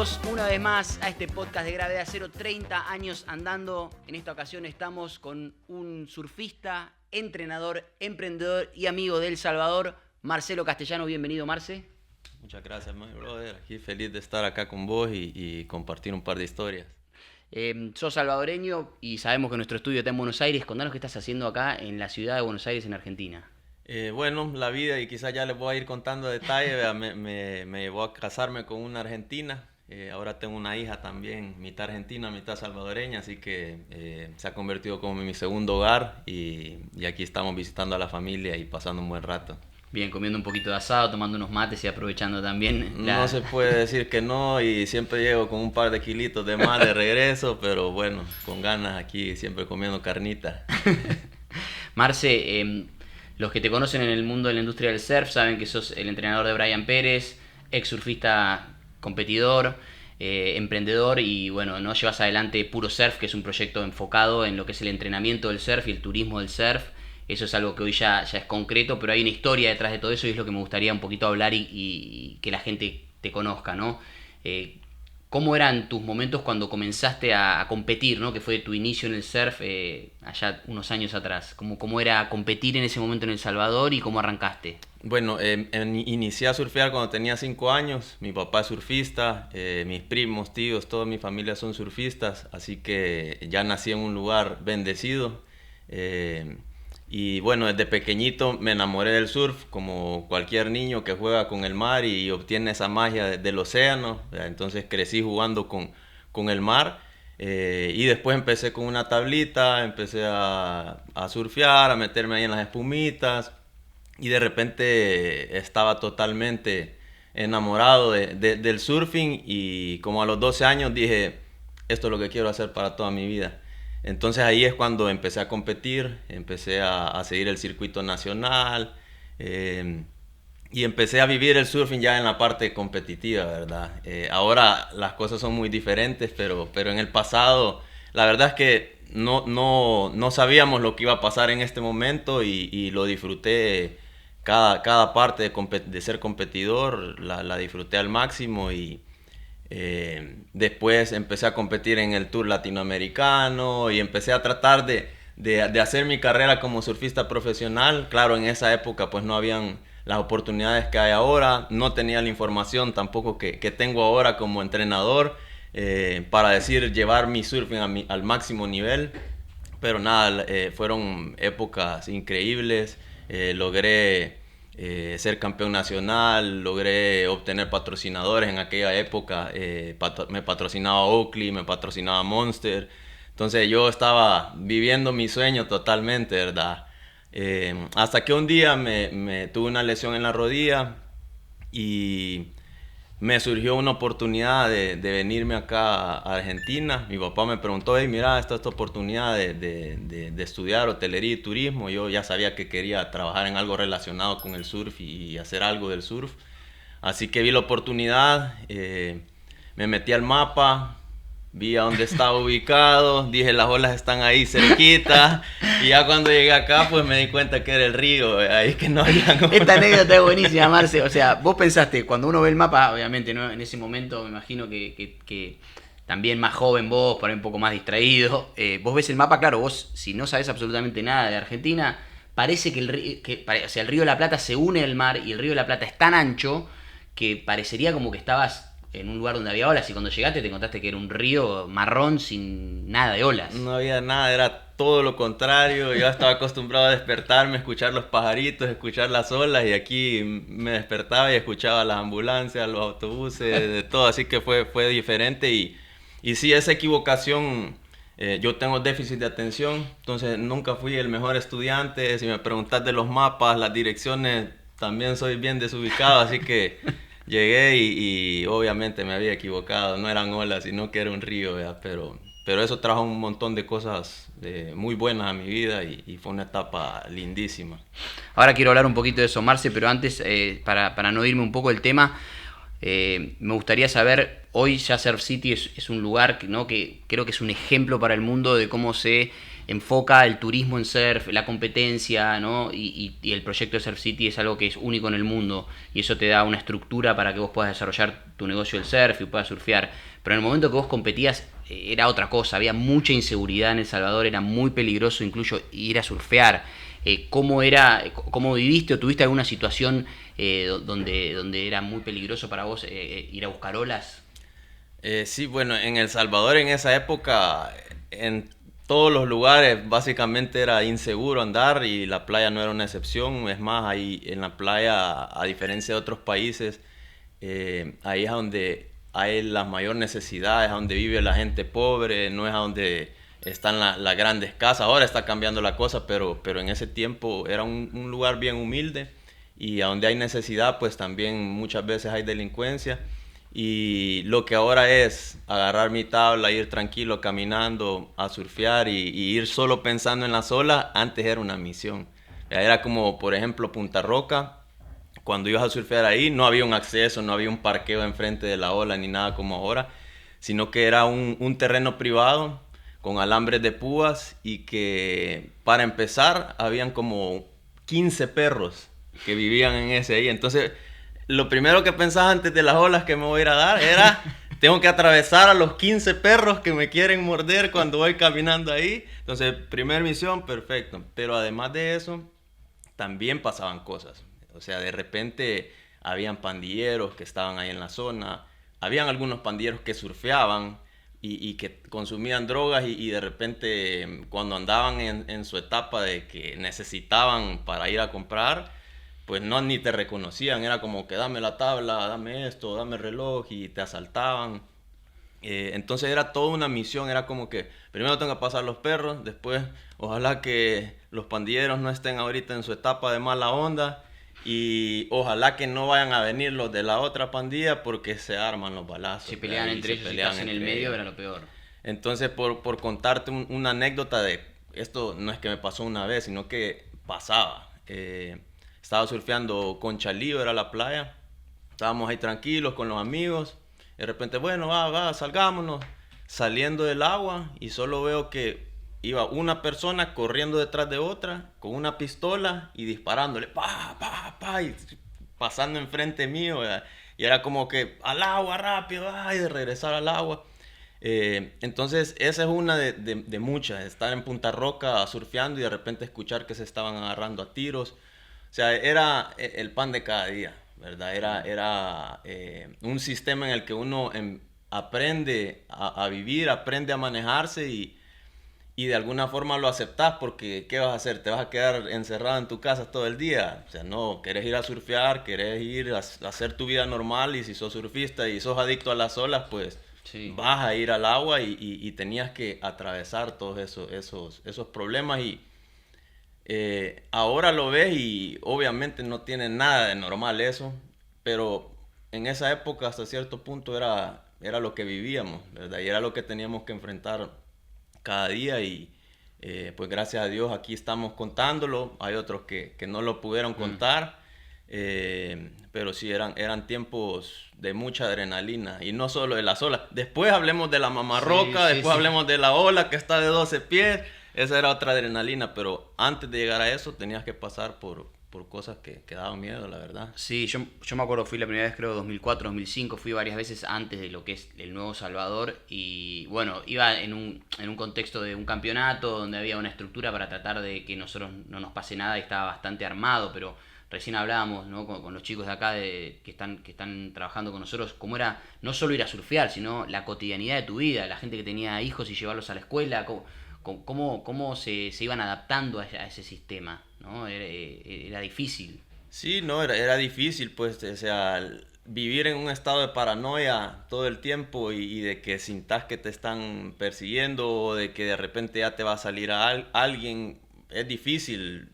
Bienvenidos una vez más a este podcast de Gravedad Cero, 30 años andando. En esta ocasión estamos con un surfista, entrenador, emprendedor y amigo de El Salvador, Marcelo Castellano. Bienvenido, Marce. Muchas gracias, my brother. Aquí feliz de estar acá con vos y compartir un par de historias. Sos salvadoreño y sabemos que nuestro estudio está en Buenos Aires. Contanos qué estás haciendo acá en la ciudad de Buenos Aires, en Argentina. Bueno, la vida, y quizás ya les voy a ir contando detalles, ¿verdad? Me llevó a casarme con una argentina. Ahora tengo una hija también, mitad argentina, mitad salvadoreña, así que se ha convertido como en mi segundo hogar y aquí estamos visitando a la familia y pasando un buen rato. Bien, comiendo un poquito de asado, tomando unos mates y aprovechando también No se puede decir que no, y siempre llego con un par de kilitos de más de regreso, pero bueno, con ganas aquí, siempre comiendo carnita. Marce, los que te conocen en el mundo de la industria del surf saben que sos el entrenador de Brian Pérez, ex surfista competidor, emprendedor, y bueno, no llevas adelante Puro Surf, que es un proyecto enfocado en lo que es el entrenamiento del surf y el turismo del surf. Eso es algo que hoy ya es concreto, pero hay una historia detrás de todo eso y es lo que me gustaría un poquito hablar y que la gente te conozca, ¿no? ¿Cómo eran tus momentos cuando comenzaste a competir, ¿no? Que fue tu inicio en el surf allá unos años atrás. ¿Cómo era competir en ese momento en El Salvador y cómo arrancaste? Bueno, inicié a surfear cuando tenía 5 años. Mi papá es surfista, mis primos, tíos, toda mi familia son surfistas, así que ya nací en un lugar bendecido. Y bueno, desde pequeñito me enamoré del surf, como cualquier niño que juega con el mar y obtiene esa magia del océano. Entonces crecí jugando con el mar, y después empecé con una tablita, empecé a surfear, a meterme ahí en las espumitas y de repente estaba totalmente enamorado del surfing y como a los 12 años dije, esto es lo que quiero hacer para toda mi vida. Entonces ahí es cuando empecé a competir, empecé a seguir el circuito nacional, y empecé a vivir el surfing ya en la parte competitiva, ¿verdad? Ahora las cosas son muy diferentes, pero en el pasado la verdad es que no sabíamos lo que iba a pasar en este momento y lo disfruté, cada parte de ser competidor, la disfruté al máximo y... después empecé a competir en el Tour Latinoamericano y empecé a tratar de hacer mi carrera como surfista profesional. Claro, en esa época pues no habían las oportunidades que hay ahora, no tenía la información tampoco que tengo ahora como entrenador, para decir llevar mi surfing al máximo nivel. Pero nada, fueron épocas increíbles. Logré ser campeón nacional, logré obtener patrocinadores en aquella época. Me patrocinaba Oakley, me patrocinaba Monster. Entonces yo estaba viviendo mi sueño totalmente, ¿verdad? Hasta que un día me tuve una lesión en la rodilla y me surgió una oportunidad de venirme acá a Argentina. Mi papá me preguntó, hey, mira, esta oportunidad de estudiar hotelería y turismo. Yo ya sabía que quería trabajar en algo relacionado con el surf y hacer algo del surf. Así que vi la oportunidad, me metí al mapa, vi a dónde estaba ubicado, dije las olas están ahí cerquita, y ya cuando llegué acá pues me di cuenta que era el río, ahí que no había... Esta anécdota es buenísima, Marce. O sea, vos pensaste, cuando uno ve el mapa, obviamente, ¿no? En ese momento me imagino que también más joven vos, por ahí un poco más distraído, vos ves el mapa, claro, vos si no sabés absolutamente nada de Argentina, parece que o sea, el río de la Plata se une al mar y el río de la Plata es tan ancho que parecería como que estabas en un lugar donde había olas y cuando llegaste te contaste que era un río marrón sin nada de olas. No había nada, era todo lo contrario. Yo estaba acostumbrado a despertarme, escuchar los pajaritos, escuchar las olas, y aquí me despertaba y escuchaba las ambulancias, los autobuses, de todo, así que fue diferente y sí, esa equivocación, yo tengo déficit de atención, entonces nunca fui el mejor estudiante. Si me preguntas de los mapas, las direcciones, también soy bien desubicado, así que llegué y obviamente me había equivocado, no eran olas, sino que era un río, ¿verdad? Pero eso trajo un montón de cosas muy buenas a mi vida y fue una etapa lindísima. Ahora quiero hablar un poquito de eso, Marce, pero antes, para no irme un poco del tema, me gustaría saber, hoy ya Surf City es un lugar que creo que es un ejemplo para el mundo de cómo se enfoca el turismo en surf, la competencia, ¿no? Y el proyecto de Surf City es algo que es único en el mundo y eso te da una estructura para que vos puedas desarrollar tu negocio del surf y puedas surfear. Pero en el momento que vos competías era otra cosa, había mucha inseguridad en El Salvador, era muy peligroso incluso ir a surfear. ¿Cómo viviste o tuviste alguna situación donde era muy peligroso para vos ir a buscar olas? Sí, bueno, en El Salvador en esa época, en todos los lugares básicamente era inseguro andar y la playa no era una excepción. Es más, ahí en la playa, a diferencia de otros países, ahí es donde hay las mayores necesidades, es donde vive la gente pobre, no es a donde están las grandes casas. Ahora está cambiando la cosa, pero en ese tiempo era un lugar bien humilde y a donde hay necesidad, pues también muchas veces hay delincuencia. Y lo que ahora es agarrar mi tabla, ir tranquilo caminando a surfear y ir solo pensando en las olas, antes era una misión. Era como, por ejemplo, Punta Roca. Cuando ibas a surfear ahí, no había un acceso, no había un parqueo enfrente de la ola ni nada como ahora, sino que era un terreno privado con alambres de púas y que para empezar habían como 15 perros que vivían en ese ahí. Entonces lo primero que pensaba antes de las olas que me voy a ir a dar era, tengo que atravesar a los 15 perros que me quieren morder cuando voy caminando ahí. Entonces, primer misión, perfecto. Pero además de eso, también pasaban cosas. O sea, de repente habían pandilleros que estaban ahí en la zona, habían algunos pandilleros que surfeaban y que consumían drogas y de repente cuando andaban en su etapa de que necesitaban para ir a comprar, pues no ni te reconocían, era como que dame la tabla, dame esto, dame el reloj y te asaltaban. Entonces era toda una misión, era como que primero tengo que pasar los perros, después ojalá que los pandilleros no estén ahorita en su etapa de mala onda y ojalá que no vayan a venir los de la otra pandilla porque se arman los balazos. Se pelean entre ellos y estás en el medio, era lo peor. Entonces por contarte una anécdota de esto, no es que me pasó una vez, sino que pasaba. Estaba surfeando con Chalío, era la playa. Estábamos ahí tranquilos con los amigos. De repente, bueno, va, salgámonos. Saliendo del agua y solo veo que iba una persona corriendo detrás de otra con una pistola y disparándole, y pasando enfrente mío. ¿Verdad? Y era como que al agua rápido, y de regresar al agua. Entonces esa es una de muchas, estar en Punta Roca surfeando y de repente escuchar que se estaban agarrando a tiros. O sea, era el pan de cada día, ¿verdad? Era un sistema en el que uno aprende a vivir, aprende a manejarse y de alguna forma lo aceptas porque ¿qué vas a hacer? ¿Te vas a quedar encerrado en tu casa todo el día? O sea, no, querés ir a surfear, querés ir a hacer tu vida normal y si sos surfista y sos adicto a las olas, pues sí, vas a ir al agua y tenías que atravesar todos esos problemas y ahora lo ves y obviamente no tiene nada de normal eso, pero en esa época hasta cierto punto era lo que vivíamos, ¿verdad? Y era lo que teníamos que enfrentar cada día y pues gracias a Dios aquí estamos contándolo, hay otros que no lo pudieron contar, pero sí eran tiempos de mucha adrenalina y no solo de las olas. Después hablemos de la mamarroca, sí, después hablemos de la ola que está de 12 pies. Esa era otra adrenalina, pero antes de llegar a eso tenías que pasar por cosas que daban miedo, la verdad. Sí, yo me acuerdo, fui la primera vez creo 2004, 2005, fui varias veces antes de lo que es el Nuevo Salvador y bueno, iba en un contexto de un campeonato donde había una estructura para tratar de que nosotros no nos pase nada y estaba bastante armado, pero recién hablábamos, ¿no? con los chicos de acá que están trabajando con nosotros, cómo era no solo ir a surfear, sino la cotidianidad de tu vida, la gente que tenía hijos y llevarlos a la escuela, cómo se iban adaptando a ese sistema, ¿no? Era difícil. Sí, no, era difícil, pues, o sea, vivir en un estado de paranoia todo el tiempo y de que sintas que te están persiguiendo o de que de repente ya te va a salir alguien, es difícil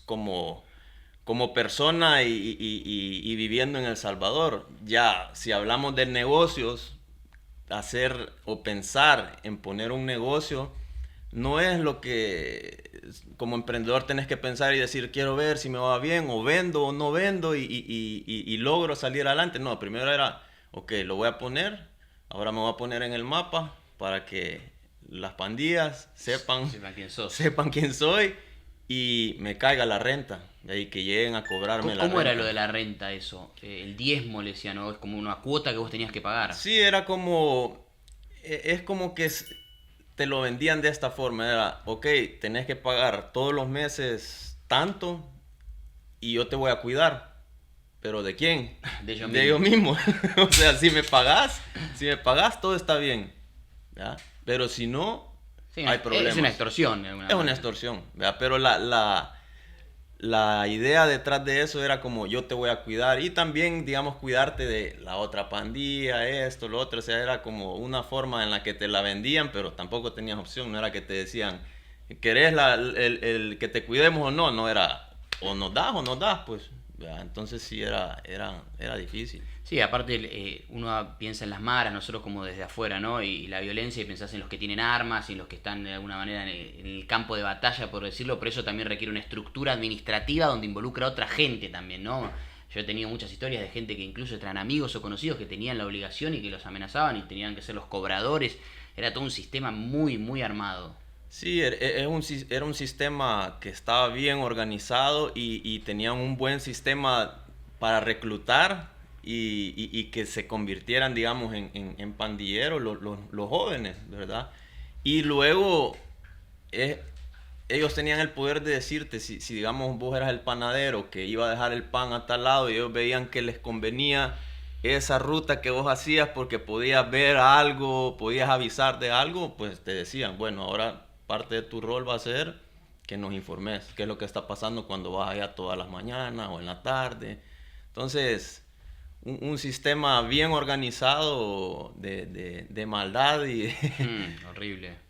como persona y viviendo en El Salvador. Ya, si hablamos de negocios, hacer o pensar en poner un negocio no es lo que como emprendedor tenés que pensar y decir quiero ver si me va bien o vendo o no vendo y logro salir adelante. No, primero era, ok, lo voy a poner, ahora me voy a poner en el mapa para que las pandillas, sepan quién soy y me caiga la renta. De ahí que lleguen a cobrarme la renta. ¿Cómo era lo de la renta eso? El diezmo le decían, ¿no? Es como una cuota que vos tenías que pagar. Sí, era como... Es como que te lo vendían de esta forma. Era, ok, tenés que pagar todos los meses tanto y yo te voy a cuidar. ¿Pero de quién? De yo mismo. O sea, si me pagas, todo está bien. ¿Ya? Pero si no, sí, hay problemas. Es una extorsión. Es una extorsión. ¿Ya? Pero la idea detrás de eso era como yo te voy a cuidar y también, digamos, cuidarte de la otra pandilla, esto, lo otro. O sea, era como una forma en la que te la vendían, pero tampoco tenías opción. No era que te decían, ¿querés el que te cuidemos o no? No era, o nos das, pues. ¿Ya? Entonces sí, era difícil. Sí, aparte uno piensa en las maras, nosotros como desde afuera, ¿no? Y la violencia, y pensás en los que tienen armas y en los que están de alguna manera en el campo de batalla, por decirlo, pero eso también requiere una estructura administrativa donde involucra a otra gente también, ¿no? Yo he tenido muchas historias de gente que incluso eran amigos o conocidos que tenían la obligación y que los amenazaban y tenían que ser los cobradores. Era todo un sistema muy, muy armado. Sí, era un sistema que estaba bien organizado y tenían un buen sistema para reclutar y que se convirtieran, digamos, en pandilleros los jóvenes, ¿verdad? Y luego ellos tenían el poder de decirte, si digamos vos eras el panadero que iba a dejar el pan a tal lado y ellos veían que les convenía esa ruta que vos hacías porque podías ver algo, podías avisar de algo, pues te decían, bueno, ahora parte de tu rol va a ser que nos informes qué es lo que está pasando cuando vas allá todas las mañanas o en la tarde. Entonces, un sistema bien organizado de maldad y... Horrible.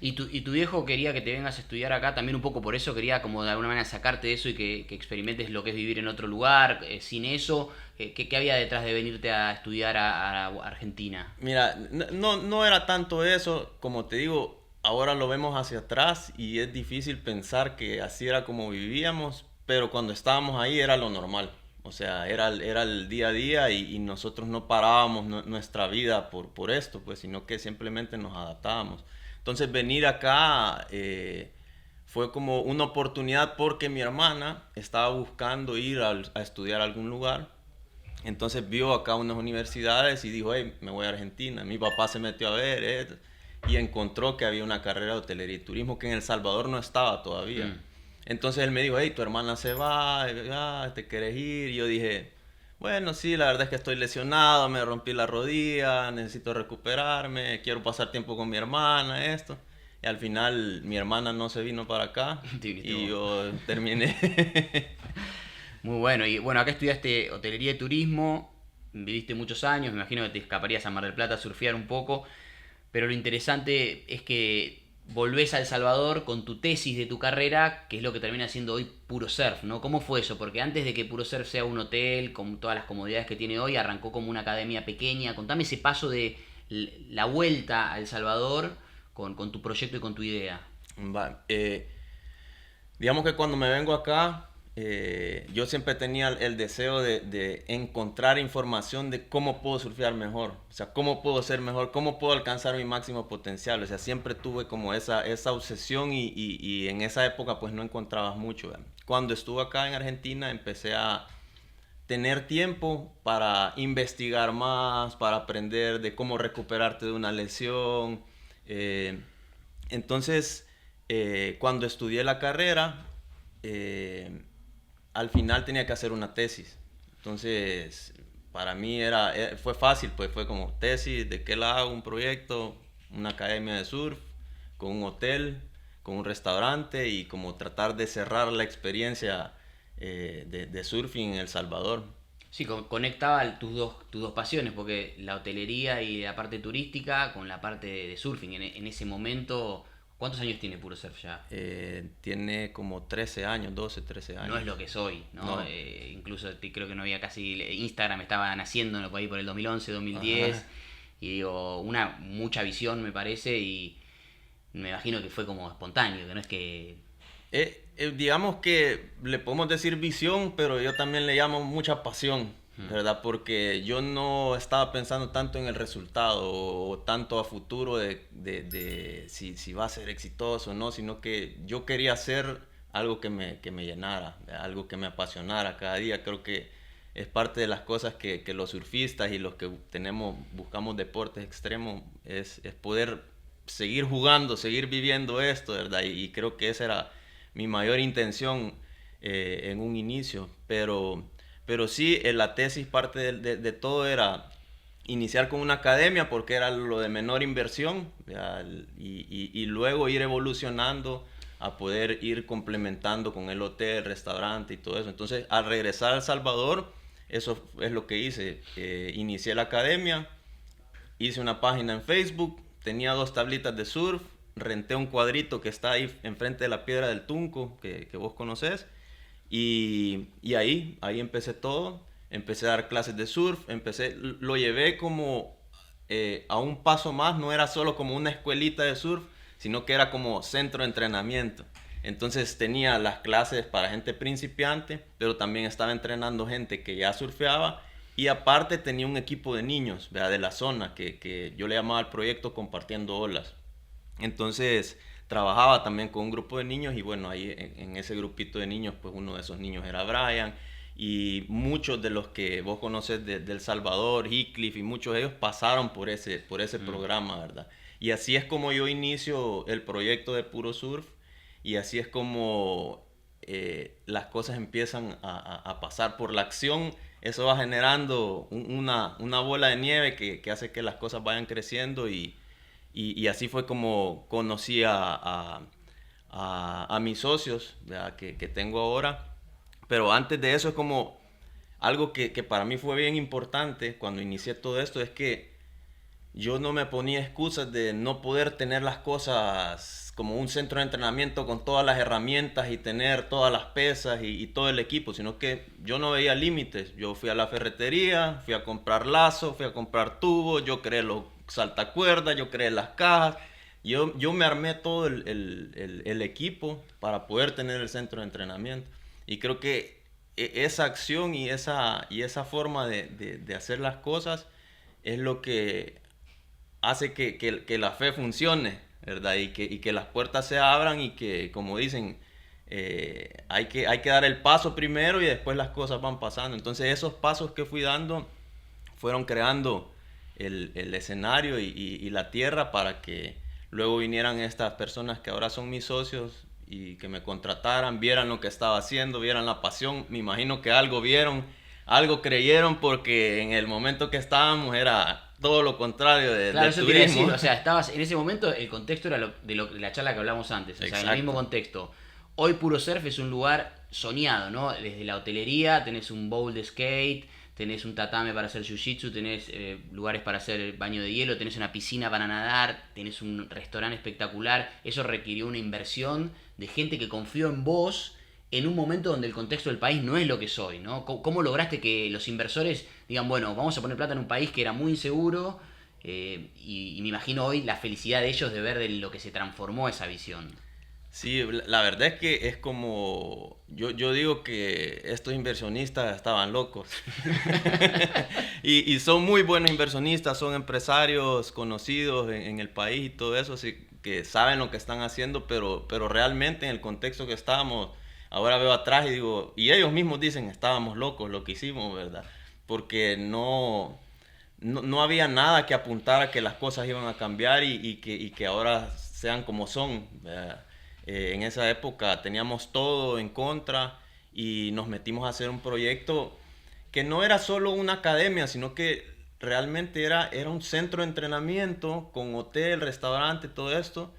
¿Y tu viejo quería que te vengas a estudiar acá? También un poco por eso quería como de alguna manera sacarte de eso y que experimentes lo que es vivir en otro lugar, sin eso. ¿Qué había detrás de venirte a estudiar a Argentina? Mira, no era tanto eso, como te digo, ahora lo vemos hacia atrás y es difícil pensar que así era como vivíamos, pero cuando estábamos ahí era lo normal. O sea, era el día a día y nosotros no parábamos nuestra vida por esto, pues, sino que simplemente nos adaptábamos. Entonces venir acá fue como una oportunidad porque mi hermana estaba buscando ir a estudiar a algún lugar. Entonces vio acá unas universidades y dijo, hey, me voy a Argentina. Mi papá se metió a ver y encontró que había una carrera de hotelería y turismo que en El Salvador no estaba todavía. Entonces él me dijo, hey, tu hermana se va, ¿te quieres ir? Y yo dije, bueno, sí, la verdad es que estoy lesionado, me rompí la rodilla, necesito recuperarme, quiero pasar tiempo con mi hermana, esto. Y al final mi hermana no se vino para acá y yo terminé. Muy bueno. Y bueno, acá estudiaste hotelería y turismo, viviste muchos años, me imagino que te escaparías a Mar del Plata a surfear un poco, pero lo interesante es que volvés a El Salvador con tu tesis de tu carrera, que es lo que termina siendo hoy Puro Surf, ¿no? ¿Cómo fue eso? Porque antes de que Puro Surf sea un hotel con todas las comodidades que tiene hoy, arrancó como una academia pequeña. Contame ese paso de la vuelta a El Salvador con tu proyecto y con tu idea. Digamos que cuando me vengo acá, yo siempre tenía el deseo de encontrar información de cómo puedo surfear mejor, o sea, cómo puedo ser mejor, cómo puedo alcanzar mi máximo potencial, o sea, siempre tuve como esa obsesión y en esa época pues no encontrabas mucho. ¿Verdad? Cuando estuve acá en Argentina empecé a tener tiempo para investigar más, para aprender de cómo recuperarte de una lesión. Entonces, cuando estudié la carrera, al final tenía que hacer una tesis. Entonces, para mí fue fácil, pues fue como tesis, ¿de qué la hago? Un proyecto, una academia de surf, con un hotel, con un restaurante y como tratar de cerrar la experiencia de surfing en El Salvador. Sí, conectaba tus dos pasiones, porque la hotelería y la parte turística con la parte de surfing. En ese momento, ¿cuántos años tiene Puro Surf ya? Tiene como 13 años, 12, 13 años. No es lo que es hoy, ¿no? Incluso creo que no había casi... Instagram estaba naciendo, ¿no? Por ahí por el 2011, 2010. Ajá. Y digo, mucha visión me parece y me imagino que fue como espontáneo, que no es que... digamos que le podemos decir visión, pero yo también le llamo mucha pasión. ¿verdad? Porque yo no estaba pensando tanto en el resultado o tanto a futuro de si va a ser exitoso o no, sino que yo quería hacer algo que me llenara, algo que me apasionara cada día. Creo que es parte de las cosas que los surfistas y los que buscamos deportes extremos, es poder seguir jugando, seguir viviendo esto, ¿verdad? Y creo que esa era mi mayor intención en un inicio, pero sí, en la tesis parte de todo era iniciar con una academia porque era lo de menor inversión, y luego ir evolucionando a poder ir complementando con el hotel, restaurante y todo eso. Entonces, al regresar a El Salvador, eso es lo que hice. Inicié la academia, hice una página en Facebook, tenía 2 tablitas de surf, renté un cuadrito que está ahí enfrente de la Piedra del Tunco, que vos conocés, y ahí empecé todo. Empecé a dar clases de surf, lo llevé como a un paso más, no era solo como una escuelita de surf, sino que era como centro de entrenamiento. Entonces tenía las clases para gente principiante, pero también estaba entrenando gente que ya surfeaba, y aparte tenía un equipo de niños, ¿verdad? De la zona, que yo le llamaba al proyecto Compartiendo Olas. Entonces trabajaba también con un grupo de niños, y bueno, ahí en ese grupito de niños, pues uno de esos niños era Brian, y muchos de los que vos conoces de El Salvador, Heathcliff, y muchos de ellos pasaron por ese programa, ¿verdad? Y así es como yo inicio el proyecto de Puro Surf, y así es como las cosas empiezan a pasar por la acción. Eso va generando una bola de nieve que hace que las cosas vayan creciendo, y así fue como conocí a mis socios, ¿verdad? Que tengo ahora. Pero antes de eso, es como algo que para mí fue bien importante cuando inicié todo esto, es que yo no me ponía excusas de no poder tener las cosas como un centro de entrenamiento con todas las herramientas y tener todas las pesas y todo el equipo, sino que yo no veía límites. Yo fui a la ferretería, fui a comprar lazos, fui a comprar tubos, yo creé los saltacuerdas, yo creé las cajas. Yo me armé todo el equipo para poder tener el centro de entrenamiento. Y creo que esa acción y esa forma de hacer las cosas es lo que hace que la fe funcione, ¿verdad? Y que las puertas se abran, y que, como dicen, hay que dar el paso primero y después las cosas van pasando. Entonces esos pasos que fui dando fueron creando el escenario y la tierra para que luego vinieran estas personas que ahora son mis socios y que me contrataran, vieran lo que estaba haciendo, vieran la pasión. Me imagino que algo vieron, algo creyeron, porque en el momento que estábamos era todo lo contrario Claro, del eso te iba a turismo. decir, o sea, estabas en ese momento, el contexto era de la charla que hablamos antes, o sea, en el Exacto. mismo contexto. Hoy Puro Surf es un lugar soñado, ¿no? Desde la hotelería tenés un bowl de skate, tenés un tatame para hacer jiu-jitsu, tenés lugares para hacer baño de hielo, tenés una piscina para nadar, tenés un restaurante espectacular. Eso requirió una inversión de gente que confió en vos en un momento donde el contexto del país no es lo que es hoy, ¿no? ¿Cómo lograste que los inversores digan, bueno, vamos a poner plata en un país que era muy inseguro? Y me imagino hoy la felicidad de ellos de ver de lo que se transformó esa visión. Sí, la verdad es que es como, yo digo que estos inversionistas estaban locos. y son muy buenos inversionistas, son empresarios conocidos en el país y todo eso, así que saben lo que están haciendo, pero realmente en el contexto que estábamos, ahora veo atrás y digo, y ellos mismos dicen, estábamos locos lo que hicimos, ¿verdad? Porque no había nada que apuntar a que las cosas iban a cambiar, y que ahora sean como son, ¿verdad? En esa época teníamos todo en contra, y nos metimos a hacer un proyecto que no era solo una academia, sino que realmente era un centro de entrenamiento con hotel, restaurante, todo esto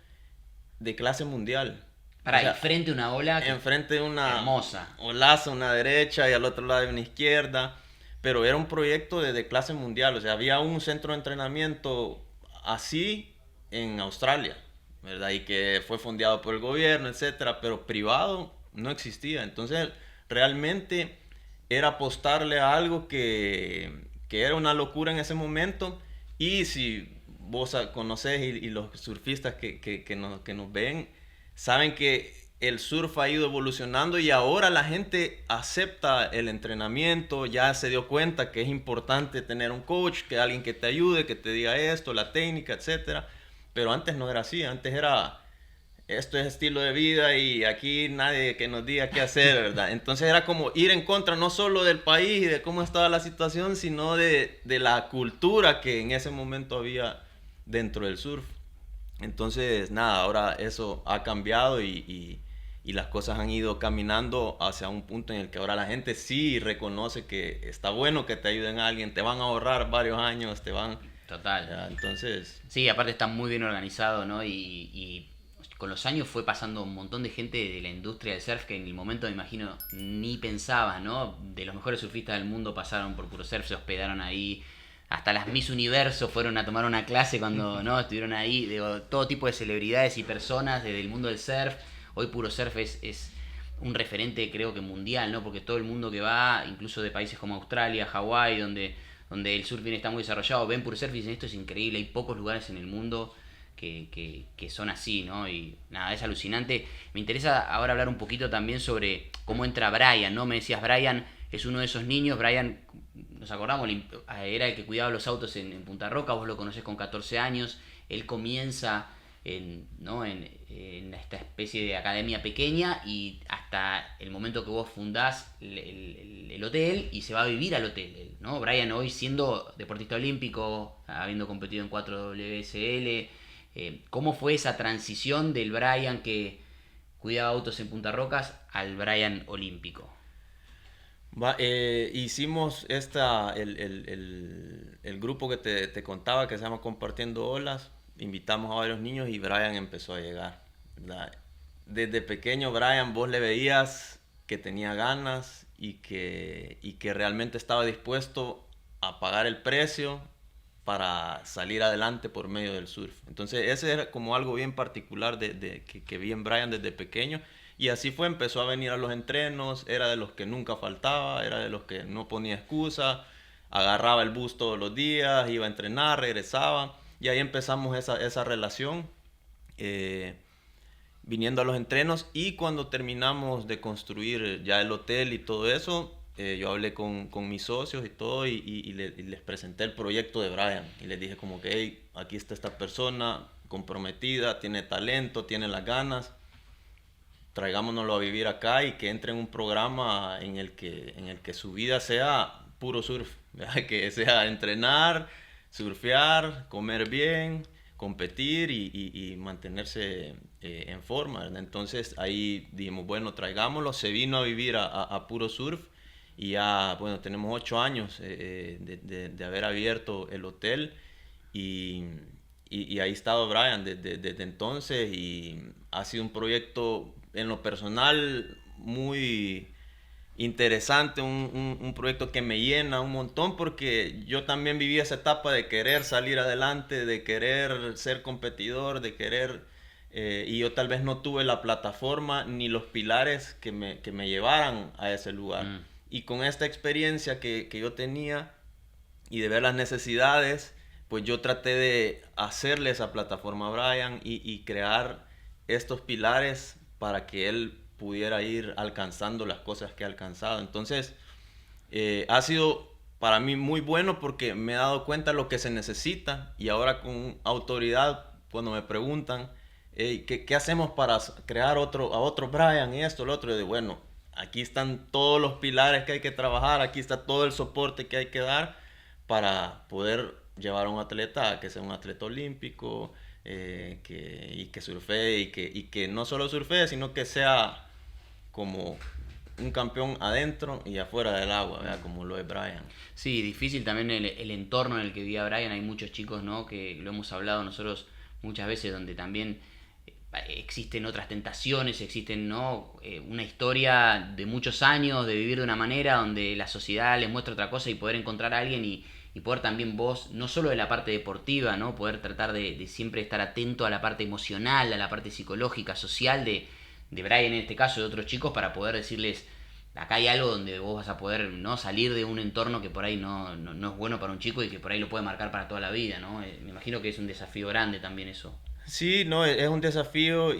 de clase mundial. Para O sea, ahí, frente a una ola enfrente de una hermosa. olaza, una derecha, y al otro lado de una izquierda, pero era un proyecto de clase mundial. O sea, había un centro de entrenamiento así en Australia, ¿verdad? Y que fue fondeado por el gobierno, etcétera, pero privado no existía. Entonces, realmente era apostarle a algo que era una locura en ese momento. Y si vos conocés, y los surfistas que nos ven, saben que el surf ha ido evolucionando y ahora la gente acepta el entrenamiento, ya se dio cuenta que es importante tener un coach, que alguien que te ayude, que te diga esto, la técnica, etcétera. Pero antes no era así, antes era esto es estilo de vida y aquí nadie que nos diga qué hacer, ¿verdad? Entonces era como ir en contra no solo del país y de cómo estaba la situación, sino de la cultura que en ese momento había dentro del surf. Entonces, nada, ahora eso ha cambiado y las cosas han ido caminando hacia un punto en el que ahora la gente sí reconoce que está bueno que te ayuden a alguien, te van a ahorrar varios años, te van... Total. Ya, entonces... Sí, aparte está muy bien organizado, ¿no? Y con los años fue pasando un montón de gente de la industria del surf que en el momento, me imagino, ni pensaba, ¿no? De los mejores surfistas del mundo pasaron por Puro Surf, se hospedaron ahí. Hasta las Miss Universo fueron a tomar una clase cuando no estuvieron ahí. Digo, todo tipo de celebridades y personas desde el mundo del surf. Hoy Puro Surf es un referente, creo que mundial, ¿no? Porque todo el mundo que va, incluso de países como Australia, Hawái, donde el surfing está muy desarrollado, ven Puro Surf y dicen esto es increíble. Hay pocos lugares en el mundo que son así, ¿no? Y nada, es alucinante. Me interesa ahora hablar un poquito también sobre cómo entra Brian, ¿no? Me decías, Brian es uno de esos niños. Brian, nos acordamos, era el que cuidaba los autos en Punta Roca, vos lo conocés con 14 años. Él comienza ¿no? en esta especie de academia pequeña y hasta el momento que vos fundás el hotel y se va a vivir al hotel, ¿no? Brian hoy siendo deportista olímpico, habiendo competido en 4WSL, ¿cómo fue esa transición del Brian que cuidaba autos en Punta Rocas al Brian olímpico? Hicimos el grupo que te contaba que se llama Compartiendo Olas. Invitamos a varios niños y Brian empezó a llegar, ¿verdad? Desde pequeño Brian vos le veías que tenía ganas y que realmente estaba dispuesto a pagar el precio para salir adelante por medio del surf. Entonces ese era como algo bien particular que vi en Brian desde pequeño. Y así fue, empezó a venir a los entrenos, era de los que nunca faltaba, era de los que no ponía excusa, agarraba el bus todos los días, iba a entrenar, regresaba. Y ahí empezamos esa relación, viniendo a los entrenos. Y cuando terminamos de construir ya el hotel y todo eso, yo hablé con mis socios y todo y les presenté el proyecto de Brian. Y les dije como que, hey, aquí está esta persona comprometida, tiene talento, tiene las ganas. Traigámonoslo a vivir acá y que entre en un programa en el que su vida sea puro surf, ¿verdad? Que sea entrenar, surfear, comer bien, competir y mantenerse en forma, ¿verdad? Entonces ahí dijimos, bueno, traigámoslo. Se vino a vivir a Puro Surf y ya, bueno, tenemos 8 años de haber abierto el hotel y ahí ha estado Brian desde entonces y ha sido un proyecto en lo personal muy interesante, un proyecto que me llena un montón porque yo también viví esa etapa de querer salir adelante, de querer ser competidor, de querer y yo tal vez no tuve la plataforma ni los pilares que me llevaran a ese lugar. Y con esta experiencia que yo tenía y de ver las necesidades, pues yo traté de hacerle esa plataforma a Brian y crear estos pilares para que él pudiera ir alcanzando las cosas que ha alcanzado. Entonces, ha sido para mí muy bueno porque me he dado cuenta de lo que se necesita y ahora con autoridad, cuando me preguntan, hey, ¿qué hacemos para crear a otro Brian y esto, lo otro? Y digo, bueno, aquí están todos los pilares que hay que trabajar, aquí está todo el soporte que hay que dar para poder llevar a un atleta a que sea un atleta olímpico, que surfee y que no solo surfee, sino que sea como un campeón adentro y afuera del agua, ¿verdad? Como lo es Brian. Sí, difícil también el entorno en el que vivía Brian. Hay muchos chicos, ¿no? Que lo hemos hablado nosotros muchas veces, donde también existen otras tentaciones, existen, ¿no? Una historia de muchos años de vivir de una manera donde la sociedad les muestra otra cosa y poder encontrar a alguien y poder también vos, no solo de la parte deportiva, ¿no? Poder tratar de siempre estar atento a la parte emocional, a la parte psicológica, social de Brian en este caso, de otros chicos, para poder decirles, acá hay algo donde vos vas a poder, ¿no? Salir de un entorno que por ahí no es bueno para un chico y que por ahí lo puede marcar para toda la vida, ¿no? Me imagino que es un desafío grande también eso. Sí, no, es un desafío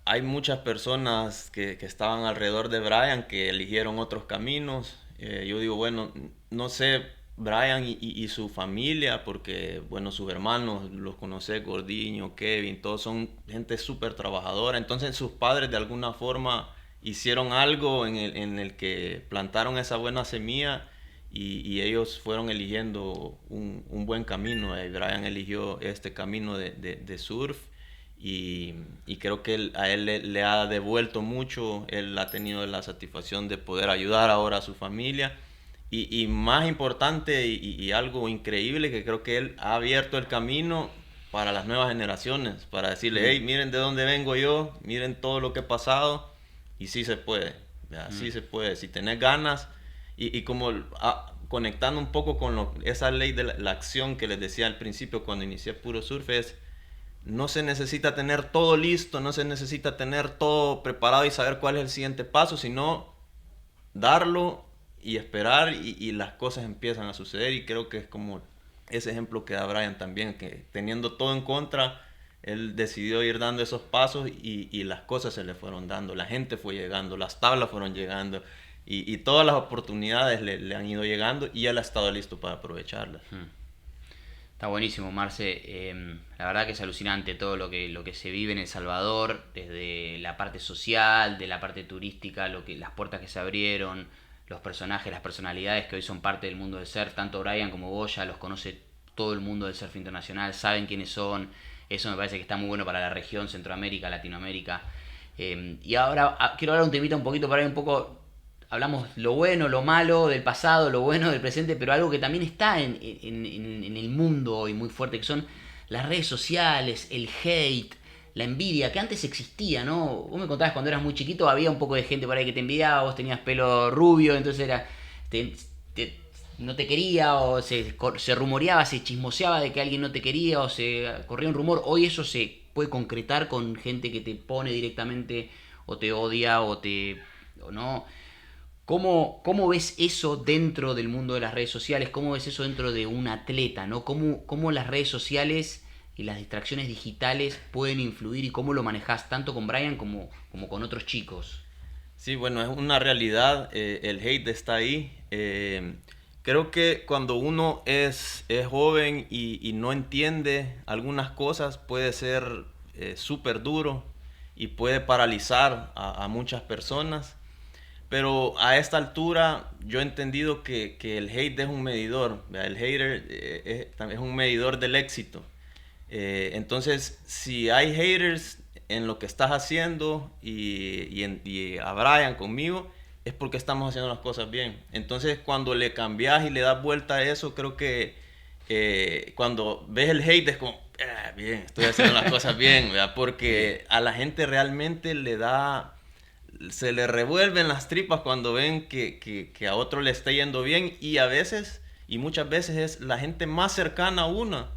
hay muchas personas que estaban alrededor de Brian que eligieron otros caminos. Yo digo, bueno, no sé, Brian y su familia, porque, bueno, sus hermanos, los conoce, Gordiño, Kevin, todos son gente súper trabajadora. Entonces sus padres de alguna forma hicieron algo en el que plantaron esa buena semilla y ellos fueron eligiendo un buen camino. Brian eligió este camino de surf y creo que a él le ha devuelto mucho. Él ha tenido la satisfacción de poder ayudar ahora a su familia. Y más importante y algo increíble, que creo que él ha abierto el camino para las nuevas generaciones, para decirle, hey, miren de dónde vengo yo, miren todo lo que he pasado, y sí se puede, sí se puede, si tenés ganas, y como conectando un poco con esa ley de la acción que les decía al principio cuando inicié Puro Surf, es, no se necesita tener todo listo, no se necesita tener todo preparado y saber cuál es el siguiente paso, sino darlo y esperar y las cosas empiezan a suceder. Y creo que es como ese ejemplo que da Brian también, que teniendo todo en contra, él decidió ir dando esos pasos y las cosas se le fueron dando, la gente fue llegando, las tablas fueron llegando y todas las oportunidades le han ido llegando y él ha estado listo para aprovecharlas. Está buenísimo, Marce. La verdad que es alucinante todo lo que se vive en El Salvador, desde la parte social, de la parte turística, las puertas que se abrieron, los personajes, las personalidades que hoy son parte del mundo del surf. Tanto Brian como Goya los conoce todo el mundo del surf internacional, saben quiénes son. Eso me parece que está muy bueno para la región, Centroamérica, Latinoamérica. Y ahora quiero hablar un temita un poquito para ir un poco. Hablamos lo bueno, lo malo del pasado, lo bueno del presente, pero algo que también está en el mundo hoy muy fuerte, que son las redes sociales, el hate, la envidia, que antes existía, ¿no? Vos me contabas cuando eras muy chiquito, había un poco de gente por ahí que te envidiaba, vos tenías pelo rubio, entonces era no te quería, o se rumoreaba, se chismoseaba de que alguien no te quería, o se corría un rumor. Hoy eso se puede concretar con gente que te pone directamente, o te odia, o no. ¿Cómo ves eso dentro del mundo de las redes sociales? ¿Cómo ves eso dentro de un atleta, ¿no? ¿Cómo las redes sociales y las distracciones digitales pueden influir y cómo lo manejas tanto con Brian como con otros chicos? Sí, bueno, es una realidad, el hate está ahí. Creo que cuando uno es joven y no entiende algunas cosas, puede ser súper duro y puede paralizar a muchas personas. Pero a esta altura yo he entendido que el hate es un medidor, ¿verdad? El hater es un medidor del éxito. Entonces, si hay haters en lo que estás haciendo y a Brian conmigo, es porque estamos haciendo las cosas bien. Entonces, cuando le cambias y le das vuelta a eso, creo que cuando ves el hate es como, bien, estoy haciendo las cosas bien, ¿verdad? Porque a la gente realmente se le revuelven las tripas cuando ven que a otro le está yendo bien, y a veces, y muchas veces, es la gente más cercana a uno,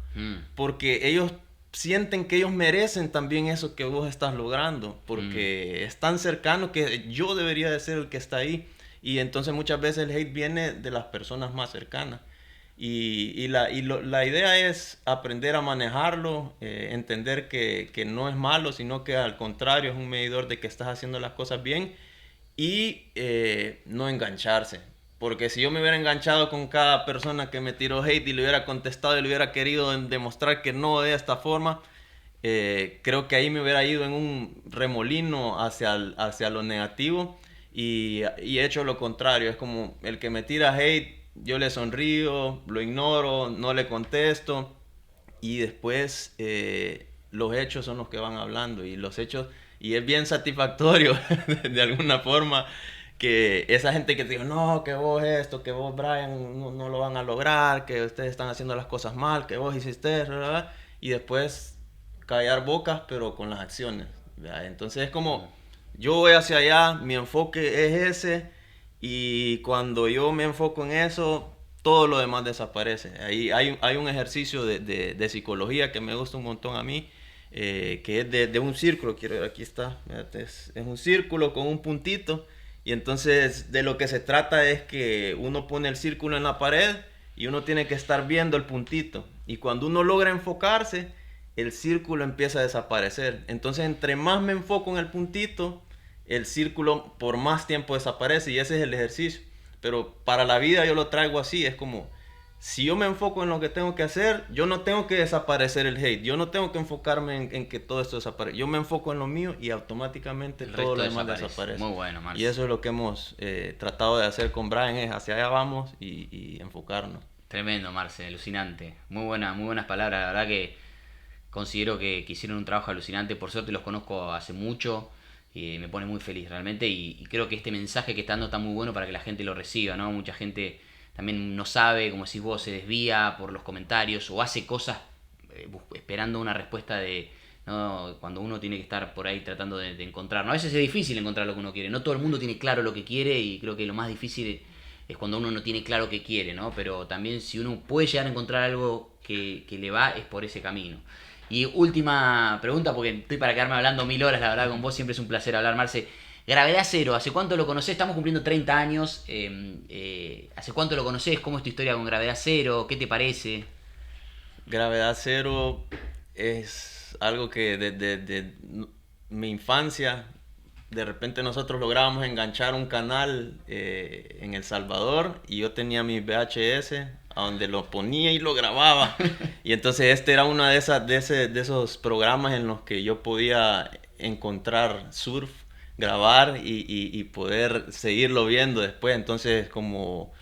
porque ellos sienten que ellos merecen también eso que vos estás logrando, porque es tan cercano que yo debería de ser el que está ahí, y entonces muchas veces el hate viene de las personas más cercanas. La idea es aprender a manejarlo, entender que no es malo, sino que al contrario es un medidor de que estás haciendo las cosas bien, y no engancharse. Porque si yo me hubiera enganchado con cada persona que me tiró hate y le hubiera contestado y le hubiera querido demostrar que no de esta forma, creo que ahí me hubiera ido en un remolino hacia lo negativo y he hecho lo contrario. Es como el que me tira hate, yo le sonrío, lo ignoro, no le contesto, y después los hechos son los que van hablando, y los hechos, y es bien satisfactorio de alguna forma que esa gente que te dice, no, que vos esto, que vos Brian no lo van a lograr, que ustedes están haciendo las cosas mal, que vos hiciste, ¿verdad? Y después callar bocas, pero con las acciones, ¿verdad? Entonces es como, yo voy hacia allá, mi enfoque es ese, y cuando yo me enfoco en eso, todo lo demás desaparece. Ahí hay un ejercicio de psicología que me gusta un montón a mí, que es de un círculo. Aquí está, es un círculo con un puntito, y entonces de lo que se trata es que uno pone el círculo en la pared y uno tiene que estar viendo el puntito, y cuando uno logra enfocarse, el círculo empieza a desaparecer. Entonces, entre más me enfoco en el puntito, el círculo por más tiempo desaparece, y ese es el ejercicio. Pero para la vida yo lo traigo así, es como, si yo me enfoco en lo que tengo que hacer, yo no tengo que desaparecer el hate, yo no tengo que enfocarme en que todo esto desaparezca. Yo me enfoco en lo mío y automáticamente todo lo demás desaparece. Muy bueno, Marce. Y eso es lo que hemos tratado de hacer con Brian, es hacia allá vamos y enfocarnos. Tremendo, Marce, alucinante. Muy buenas palabras, la verdad que considero que hicieron un trabajo alucinante. Por suerte los conozco hace mucho y me pone muy feliz realmente, y creo que este mensaje que está dando está muy bueno para que la gente lo reciba, ¿no? Mucha gente también no sabe, como decís vos, se desvía por los comentarios o hace cosas esperando una respuesta de, ¿no? Cuando uno tiene que estar por ahí tratando de encontrar, ¿no? A veces es difícil encontrar lo que uno quiere, no todo el mundo tiene claro lo que quiere, y creo que lo más difícil es cuando uno no tiene claro qué quiere, ¿no? Pero también si uno puede llegar a encontrar algo que le va, es por ese camino. Y última pregunta, porque estoy para quedarme hablando 1000 horas, la verdad, con vos siempre es un placer hablar, Marce. Gravedad Cero, ¿hace cuánto lo conocés? Estamos cumpliendo 30 años. ¿Hace cuánto lo conocés? ¿Cómo es tu historia con Gravedad Cero? ¿Qué te parece? Gravedad Cero es algo que desde mi infancia, de repente nosotros lográbamos enganchar un canal en El Salvador, y yo tenía mis VHS a donde lo ponía y lo grababa. Y entonces este era uno de esos programas en los que yo podía encontrar surf, grabar y poder seguirlo viendo después. Entonces como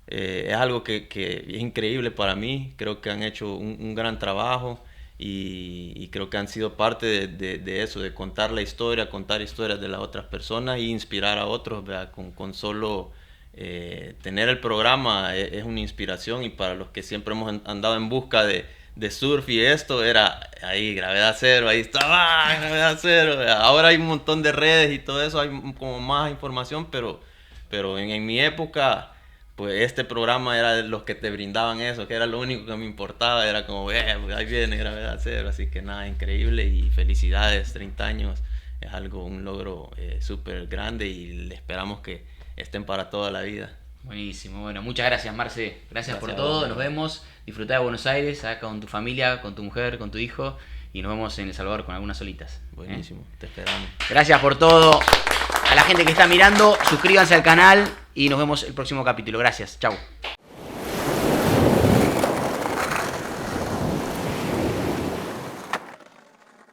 es algo que es increíble para mí. Creo que han hecho un gran trabajo, y creo que han sido parte de eso, de contar la historia, contar historias de las otras personas e inspirar a otros, ¿verdad? Con solo tener el programa es una inspiración, y para los que siempre hemos andado en busca de surf y esto, era ahí, Gravedad Cero, ahí estaba, Gravedad Cero. Ahora hay un montón de redes y todo eso, hay como más información, pero en mi época, pues este programa era de los que te brindaban eso, que era lo único que me importaba, era como, pues ahí viene Gravedad Cero. Así que nada, increíble, y felicidades, 30 años, es un logro súper grande, y le esperamos que estén para toda la vida. Buenísimo, bueno, muchas gracias, Marce, gracias por todo, nos vemos, disfrutá de Buenos Aires, acá con tu familia, con tu mujer, con tu hijo, y nos vemos en El Salvador con algunas solitas. Buenísimo, te esperamos. Gracias por todo. A la gente que está mirando, suscríbanse al canal y nos vemos el próximo capítulo. Gracias, chau.